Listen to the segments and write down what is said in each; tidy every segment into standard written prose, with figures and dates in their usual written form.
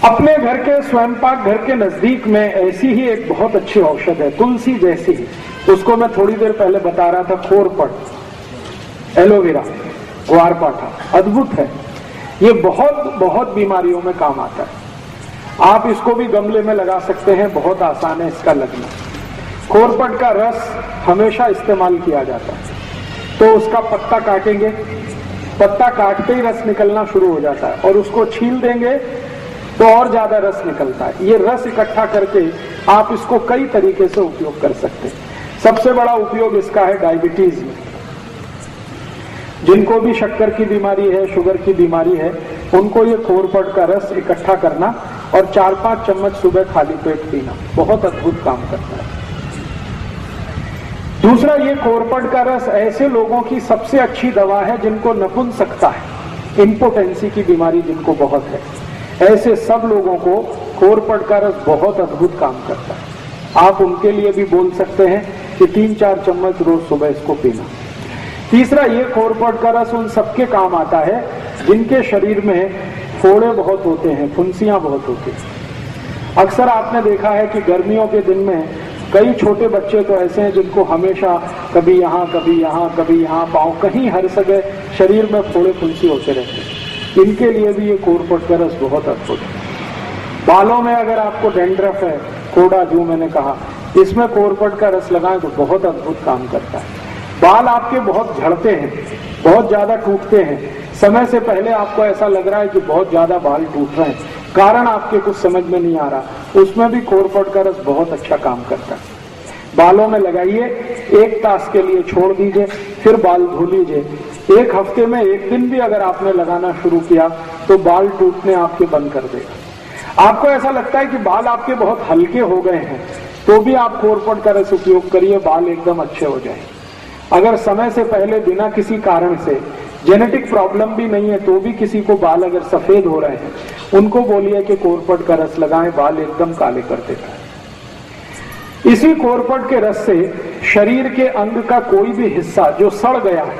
अपने घर के स्वयंपाक घर के नजदीक में ऐसी ही एक बहुत अच्छी औषध है, तुलसी जैसी ही। उसको मैं थोड़ी देर पहले बता रहा था, खोरपट, एलोवेरा, ग्वारपाठा, अद्भुत है। ये बहुत बहुत बीमारियों में काम आता है। आप इसको भी गमले में लगा सकते हैं, बहुत आसान है इसका लगना। खोरपट का रस हमेशा इस्तेमाल किया जाता है। तो उसका पत्ता काटेंगे, पत्ता काटते ही रस निकलना शुरू हो जाता है, और उसको छील देंगे तो और ज्यादा रस निकलता है। ये रस इकट्ठा करके आप इसको कई तरीके से उपयोग कर सकते हैं। सबसे बड़ा उपयोग इसका है डायबिटीज में। जिनको भी शक्कर की बीमारी है, शुगर की बीमारी है, उनको ये खोरपट का रस इकट्ठा करना और 4-5 चम्मच सुबह खाली पेट पीना बहुत अद्भुत काम करता है। दूसरा, ये खोरपट का रस ऐसे लोगों की सबसे अच्छी दवा है जिनको नपुंसकता है, इंपोटेंसी की बीमारी जिनको बहुत है, ऐसे सब लोगों को खोरपट का रस बहुत अद्भुत काम करता है। आप उनके लिए भी बोल सकते हैं कि 3-4 चम्मच रोज सुबह इसको पीना। तीसरा, ये खोरपट का रस उन सबके काम आता है जिनके शरीर में फोड़े बहुत होते हैं, फुंसियां बहुत होती हैं। अक्सर आपने देखा है कि गर्मियों के दिन में कई छोटे बच्चे तो ऐसे हैं जिनको हमेशा कभी यहाँ कभी यहाँ कभी यहाँ, पाँव कहीं हर जगह शरीर में फोड़े फुंसी होते रहते हैं। इनके लिए भी ये खोरपट का रस बहुत अद्भुत है। बालों में अगर आपको डेंड्रफ है, कोड़ा जो मैंने कहा, इसमें खोरपट का रस लगाएं तो बहुत अद्भुत काम करता है। बाल आपके बहुत झड़ते हैं, बहुत ज्यादा टूटते हैं, समय से पहले आपको ऐसा लग रहा है कि बहुत ज्यादा बाल टूट रहे हैं, कारण आपके कुछ समझ में नहीं आ रहा, उसमें भी खोरपट का रस बहुत अच्छा काम करता है। बालों में लगाइए, 1 तास के लिए छोड़ दीजिए, फिर बाल धो लीजिए। 1 हफ्ते में 1 दिन भी अगर आपने लगाना शुरू किया तो बाल टूटने आपके बंद कर देगा। आपको ऐसा लगता है कि बाल आपके बहुत हल्के हो गए हैं, तो भी आप खोरपट का रस उपयोग करिए, बाल एकदम अच्छे हो जाए। अगर समय से पहले बिना किसी कारण से, जेनेटिक प्रॉब्लम भी नहीं है, तो भी किसी को बाल अगर सफेद हो रहे हैं, उनको बोलिए कि खोरपट का रस लगाएं, बाल एकदम काले कर देता है। इसी खोरपट के रस से शरीर के अंग का कोई भी हिस्सा जो सड़ गया है,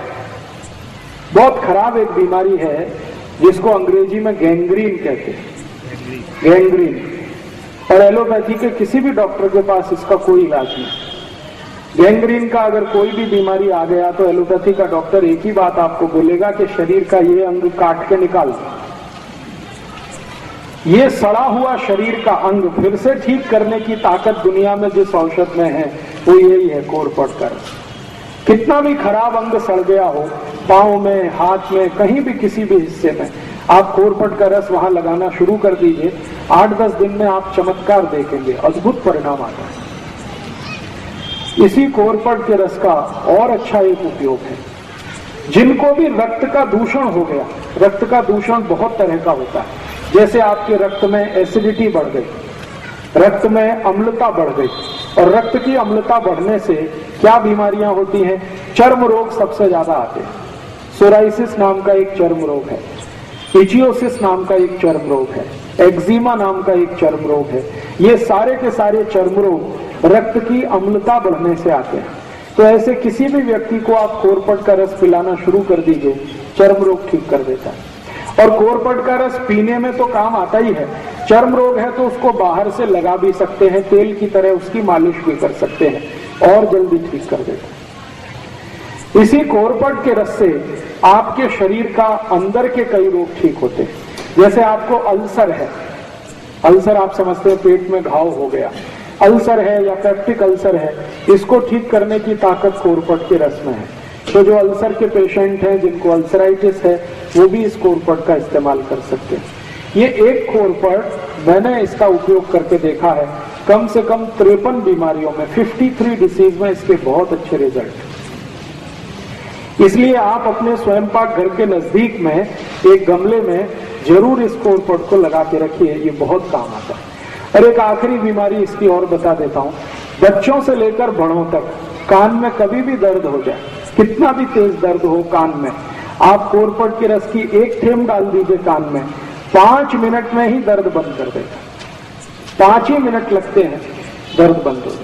बहुत खराब एक बीमारी है जिसको अंग्रेजी में गैंग्रीन कहते हैं, गैंग्रीन, और एलोपैथी के किसी भी डॉक्टर के पास इसका कोई इलाज नहीं। गैंग्रीन का अगर कोई भी बीमारी आ गया तो एलोपैथी का डॉक्टर एक ही बात आपको बोलेगा कि शरीर का ये अंग काट के निकाल दो। ये सड़ा हुआ शरीर का अंग फिर से ठीक करने की ताकत दुनिया में जिस औषध में है वो यही है, खोरपट का रस। कितना भी खराब अंग सड़ गया हो, पांव में, हाथ में, कहीं भी किसी भी हिस्से में, आप खोरपट का रस वहां लगाना शुरू कर दीजिए। 8-10 दिन में आप चमत्कार देखेंगे, अद्भुत परिणाम आता है। इसी खोरपट के रस का और अच्छा एक उपयोग है, जिनको भी रक्त का दूषण हो गया, रक्त का दूषण बहुत तरह का होता है, जैसे आपके रक्त में एसिडिटी बढ़ गई, रक्त में अम्लता बढ़ गई, और रक्त की अम्लता बढ़ने से क्या बीमारियां होती हैं? चर्म रोग सबसे ज्यादा आते हैं। सोराइसिस नाम का एक चर्म रोग है, इचियोसिस नाम का एक चर्म रोग है, एक्जिमा नाम का एक चर्म रोग है। ये सारे के सारे चर्म रोग रक्त की अम्लता बढ़ने से आते हैं। तो ऐसे किसी भी व्यक्ति को आप खोरपट का रस पिलाना शुरू कर दीजिए, चर्म रोग ठीक कर देता है। और खोरपट का रस पीने में तो काम आता ही है, चर्म रोग है तो उसको बाहर से लगा भी सकते हैं, तेल की तरह उसकी मालिश भी कर सकते हैं और जल्दी ठीक कर देता है। इसी खोरपट के रस से आपके शरीर का अंदर के कई रोग ठीक होते हैं। जैसे आपको अल्सर है, अल्सर आप समझते हैं पेट में घाव हो गया, अल्सर है या पेप्टिक अल्सर है, इसको ठीक करने की ताकत खोरपट के रस में है। तो जो अल्सर के पेशेंट हैं, जिनको अल्सराइटिस है, वो भी इस खोरपट का इस्तेमाल कर सकते हैं। ये एक खोरपट मैंने इसका उपयोग करके देखा है, कम से कम 53 बीमारियों में, 53 डिसीज में इसके बहुत अच्छे रिजल्ट। इसलिए आप अपने स्वयंपाक घर के नजदीक में एक गमले में जरूर इस खोरपट को लगा के रखिए, ये बहुत काम आता है। और एक आखिरी बीमारी इसकी और बता देता हूँ, बच्चों से लेकर बड़ों तक कान में कभी भी दर्द हो जाए, कितना भी तेज दर्द हो कान में, आप खोरपट के रस की 1 थेंब डाल दीजिए कान में, 5 मिनट में ही दर्द बंद कर देगा। 5 ही मिनट लगते हैं, दर्द बंद हो जाएगा।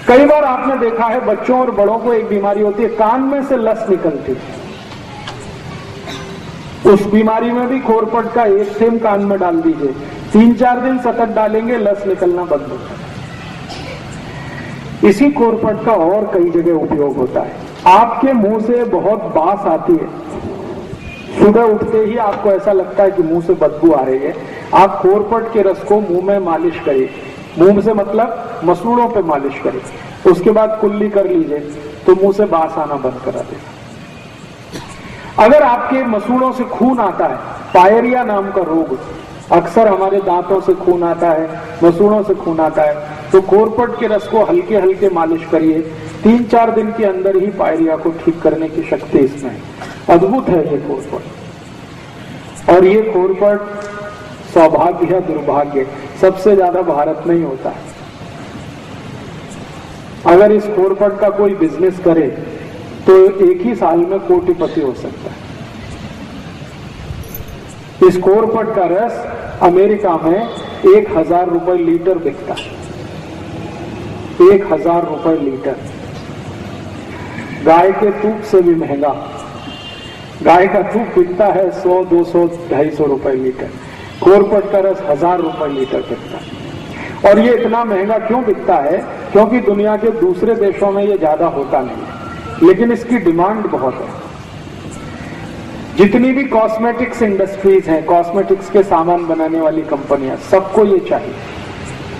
कई बार आपने देखा है बच्चों और बड़ों को एक बीमारी होती है, कान में से लस निकलती है। उस बीमारी में भी खोरपट का 1 थेंब कान में डाल दीजिए, 3-4 दिन सतत डालेंगे, लस निकलना बंद हो जाता है। इसी कोरपट का और कई जगह उपयोग होता है। आपके मुंह से बहुत बास आती है, सुबह उठते ही आपको ऐसा लगता है कि मुंह से बदबू आ रही है, आप कोरपट के रस को मुंह में मालिश करिए। मुंह से मतलब मसूड़ों पे मालिश करिए, उसके बाद कुल्ली कर लीजिए तो मुंह से बास आना बंद करा देगा। अगर आपके मसूड़ों से खून आता है, पायरिया नाम का रोग, अक्सर हमारे दांतों से खून आता है, मसूड़ों से खून आता है, तो कोरपट के रस को हल्के हल्के मालिश करिए। 3-4 दिन के अंदर ही पायरिया को ठीक करने की शक्ति इसमें है। अद्भुत है ये कोरपट। और ये कोरपट सौभाग्य या दुर्भाग्य सबसे ज्यादा भारत में ही होता है। अगर इस कोरपट का कोई बिजनेस करे तो एक ही साल में कोटिपति हो सकता है। इस कोरपट का रस अमेरिका में 1000 रुपए लीटर बिकता है। 1000 रुपए लीटर। गाय के दूध से भी महंगा। गाय का दूध बिकता है 100, 200, 250 रुपए लीटर। कोरपट का रस 1000 रुपए लीटर बिकता है। और ये इतना महंगा क्यों बिकता है? क्योंकि दुनिया के दूसरे देशों में ये ज्यादा होता नहीं है, लेकिन इसकी डिमांड बहुत है। जितनी भी कॉस्मेटिक्स इंडस्ट्रीज हैं, कॉस्मेटिक्स के सामान बनाने वाली कंपनियां, सबको ये चाहिए।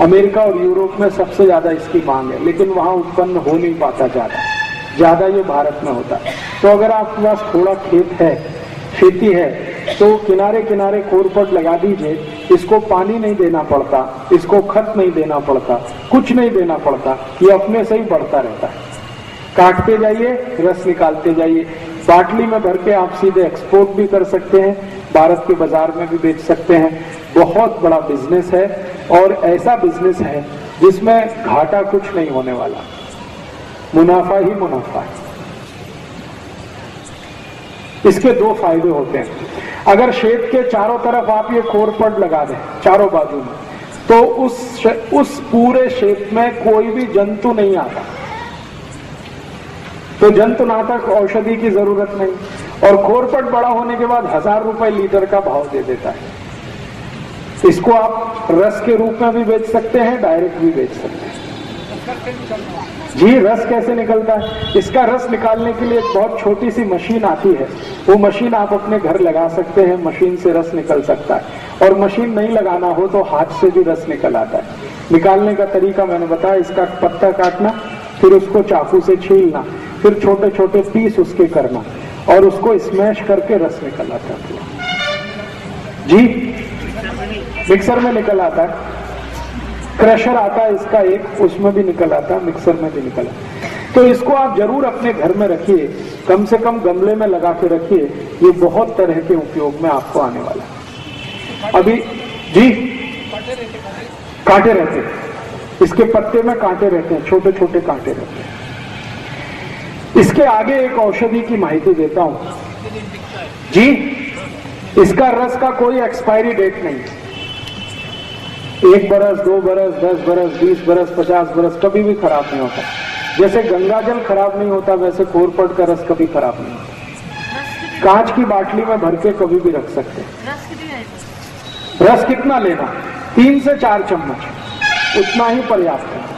अमेरिका और यूरोप में सबसे ज्यादा इसकी मांग है, लेकिन वहां उत्पन्न हो नहीं पाता ज्यादा ये भारत में होता है। तो अगर आपके पास थोड़ा खेत है, खेती है, तो किनारे किनारे कोरपट लगा दीजिए। इसको पानी नहीं देना पड़ता, इसको खत नहीं देना पड़ता, कुछ नहीं देना पड़ता, ये अपने से ही बढ़ता रहता है। काटते जाइए, रस निकालते जाइए। बाटली में भर के आप सीधे एक्सपोर्ट भी कर सकते हैं, भारत के बाजार में भी बेच सकते हैं। बहुत बड़ा बिजनेस है, और ऐसा बिजनेस है जिसमें घाटा कुछ नहीं होने वाला, मुनाफा ही मुनाफा है। इसके 2 फायदे होते हैं। अगर खेत के चारों तरफ आप ये कोरपट लगा दें, चारों बाजू में, तो उस पूरे खेत में कोई भी जंतु नहीं आता, तो जंतुनाशक औषधि की जरूरत नहीं। और कोरपट बड़ा होने के बाद 1000 रुपए लीटर का भाव दे देता है। इसको आप रस के रूप में भी बेच सकते हैं, डायरेक्ट भी बेच सकते हैं। जी, रस कैसे निकलता है? इसका रस निकालने के लिए एक बहुत छोटी सी मशीन आती है, वो मशीन आप अपने घर लगा सकते हैं, मशीन से रस निकल सकता है। और मशीन नहीं लगाना हो तो हाथ से भी रस निकल आता है। निकालने का तरीका मैंने बताया, इसका पत्ता काटना, फिर उसको चाकू से छीलना, फिर छोटे छोटे पीस उसके करना, और उसको स्मैश करके रस निकल आता है। जी, मिक्सर में निकल आता है। क्रशर आता है इसका एक, उसमें भी निकल आता है, मिक्सर में भी निकल आता है। तो इसको आप जरूर अपने घर में रखिए, कम से कम गमले में लगा के रखिए। ये बहुत तरह के उपयोग में आपको आने वाला है। अभी जी, कांटे रहते हैं इसके पत्ते में, कांटे रहते हैं, छोटे छोटे कांटे रहते हैं। इसके आगे एक औषधि की माहिती देता हूं जी। इसका रस का कोई एक्सपायरी डेट नहीं है। 1 बरस, 2 बरस, 10 बरस, 20 बरस, 50 बरस, कभी भी खराब नहीं होता। जैसे गंगा जल खराब नहीं होता, वैसे कोरपट का रस कभी खराब नहीं होता। कांच की बाटली में भर के कभी भी रख सकते हैं। रस कितना लेना? 3 से 4 चम्मच, उतना ही पर्याप्त है।